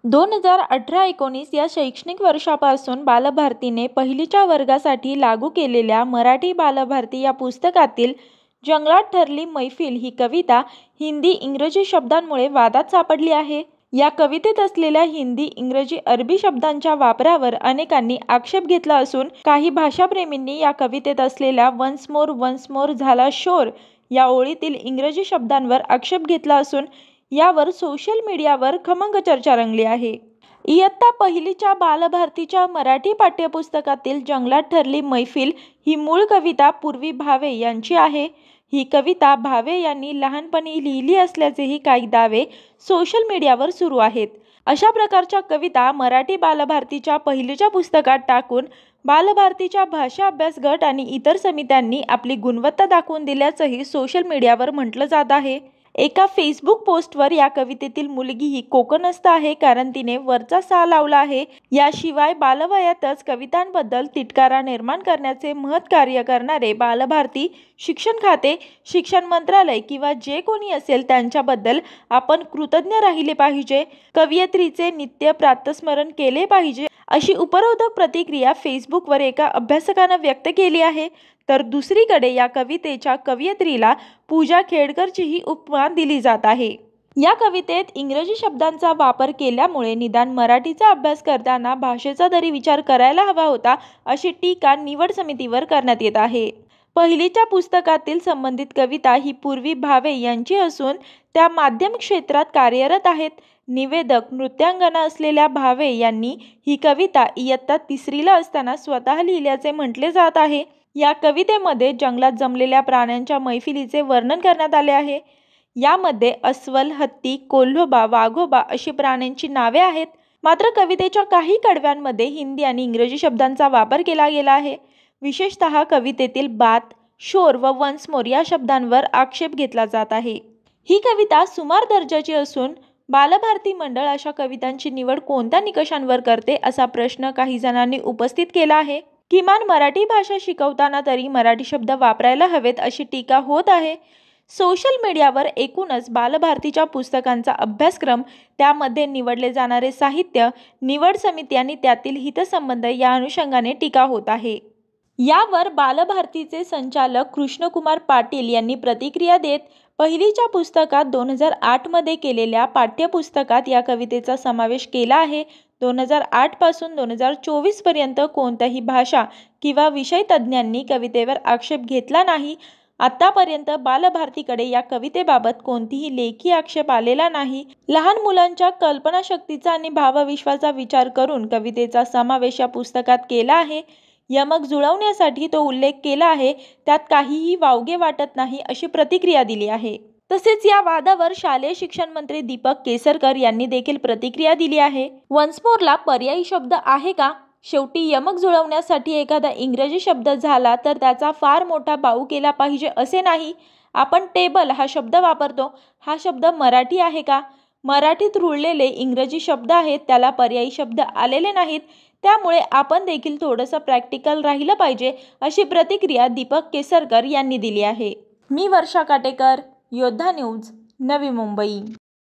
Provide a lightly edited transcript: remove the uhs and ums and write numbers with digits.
2018-19 या शैक्षणिक वर्षापासून बालभारतीने पहिलीच्या वर्गासाठी लागू केलेल्या मराठी बालभारती या पुस्तकातील जंगलात ठरली मैफिल ही कविता हिंदी इंग्रजी शब्दांमुळे वादात सापडली आहे। या कवितेत असलेल्या हिंदी इंग्रजी अरबी शब्दांच्या वापरावर अनेकांनी आक्षेप घेतला असून काही भाषाप्रेमींनी या कवितेत असलेल्या वन्स मोर झाला शोर या ओळीतील इंग्रजी शब्दांवर आक्षेप घेतला असून यावर सोशल मीडियावर खमंग चर्चा रंगली आहे। इयत्ता पहिलीच्या बालभारतीच्या मराठी पाठ्यपुस्तकातील जंगलात ठरली मैफिल ही मूळ कविता पूर्वी भावे यांची आहे। ही कविता भावे यांनी लहानपणी लिहिली असल्याचेही काही दावे सोशल मीडियावर सुरू आहेत। अशा प्रकारच्या कविता मराठी बालभारतीच्या पहिलीच्या पुस्तकात टाकून बालभारतीच्या भाषा अभ्यास गट आणि इतर समित्यांनी आपली गुणवत्ता दाखवून दिल्याचंही सोशल मीडियावर म्हटलं जात आहे। एका फेसबुक पोस्टवर या कवितेतील मुलगी ही कोकणस्थ आहे कारण तिने वरचा सा लावला आहे। याशिवाय बालवयातच कवितांबद्दल तिटकारा निर्माण करण्याचे महत् कार्य करणारे बालभारती, शिक्षण खाते, शिक्षण मंत्रालय किंवा जे कोणी असेल त्यांच्याबद्दल आपण कृतज्ञ राहिले पाहिजे। कवयित्रीचे नित्य प्रातस्मरण केले पाहिजे अशी उपरोधक प्रतिक्रिया फेसबुकवर एका अभ्यासकानं व्यक्त केली आहे। तर दुसरीकडे या कवितेच्या कवयित्रीला पूजा खेडकरचीही उपमा दिली जात आहे। या कवितेत इंग्रजी शब्दांचा वापर केल्यामुळे निदान मराठीचा अभ्यास करताना भाषेचा तरी विचार करायला हवा होता अशी टीका निवड समितीवर करण्यात येत आहे। पहिलीच्या पुस्तकातील संबंधित कविता ही पूर्वी भावे यांची असून त्या माध्यम क्षेत्रात कार्यरत आहेत। निवेदक नृत्यांगना असलेल्या भावे यांनी ही कविता इयत्ता तिसरीला असताना स्वतः लिहिल्याचे म्हटले जात आहे। या कवितेमध्ये जंगलात जमलेल्या प्राण्यांच्या मैफिलीचे वर्णन करण्यात आले आहे। यामध्ये अस्वल, हत्ती, कोल्होबा, वाघोबा अशी प्राण्यांची नावे आहेत। मात्र कवितेच्या काही कडव्यांमध्ये हिंदी आणि इंग्रजी शब्दांचा वापर केला गेला आहे। विशेषतः कवितेतील बात, शोर व वन्स मोर या शब्दांवर आक्षेप घेतला जात आहे। ही कविता सुमार दर्जाची असून बालभारती मंडळ अशा कवितांची निवड कोणत्या निकषांवर करते असा प्रश्न काही जणांनी उपस्थित केला आहे। किमान मराठी भाषा शिकवताना तरी मराठी शब्द वापरायला हवेत अशी टीका होत आहे। सोशल मीडियावर एकूणच बालभारतीच्या पुस्तकांचा अभ्यासक्रम, त्यामध्ये निवडले जाणारे साहित्य, निवड समिती आणि त्यातील हितसंबंध या अनुषंगाने टीका होत आहे। यावर बालभारतीचे संचालक कृष्णकुमार पाटील यांनी प्रतिक्रिया देत पहिलीच्या पुस्तकात 2008 मध्ये केलेल्या पाठ्यपुस्तकात या कवितेचा समावेश केला आहे। 2008 पासून 2024 पर्यंत कोणत्याही भाषा किंवा विषय तज्ज्ञांनी कवितेवर आक्षेप घेतला नाही। आतापर्यंत बालभारतीकडे या कवितेबाबत कोणतीही लेखी आक्षेप आलेला नाही। लहान मुलांच्या कल्पनाशक्तीचा आणि भावविश्वाचा विचार करून कवितेचा समावेश या पुस्तकात केला आहे। यमक जुळवण्यासाठी तो उल्लेख केला आहे, त्यात काहीही वावगे वाटत नाही अशी प्रतिक्रिया दिली आहे। तसेच या वादावर शालेय शिक्षण मंत्री दीपक केसरकर यांनी देखील प्रतिक्रिया दिली आहे। वन्स मोरला पर्यायी शब्द आहे का? शेवटी यमक जुळवण्यासाठी एखादा इंग्रजी शब्द झाला तर त्याचा फार मोठा बाऊ केला पाहिजे असे नाही। आपण टेबल हा शब्द वापरतो, हा शब्द मराठी आहे का? मराठीत रुळलेले इंग्रजी शब्द आहेत, त्याला पर्यायी शब्द आलेले नाहीत, त्यामुळे आपण देखील थोडंसं प्रॅक्टिकल राहिलं पाहिजे अशी प्रतिक्रिया दीपक केसरकर यांनी दिली आहे। मी वर्षा काटेकर, योद्धा न्यूज, नवी मुंबई।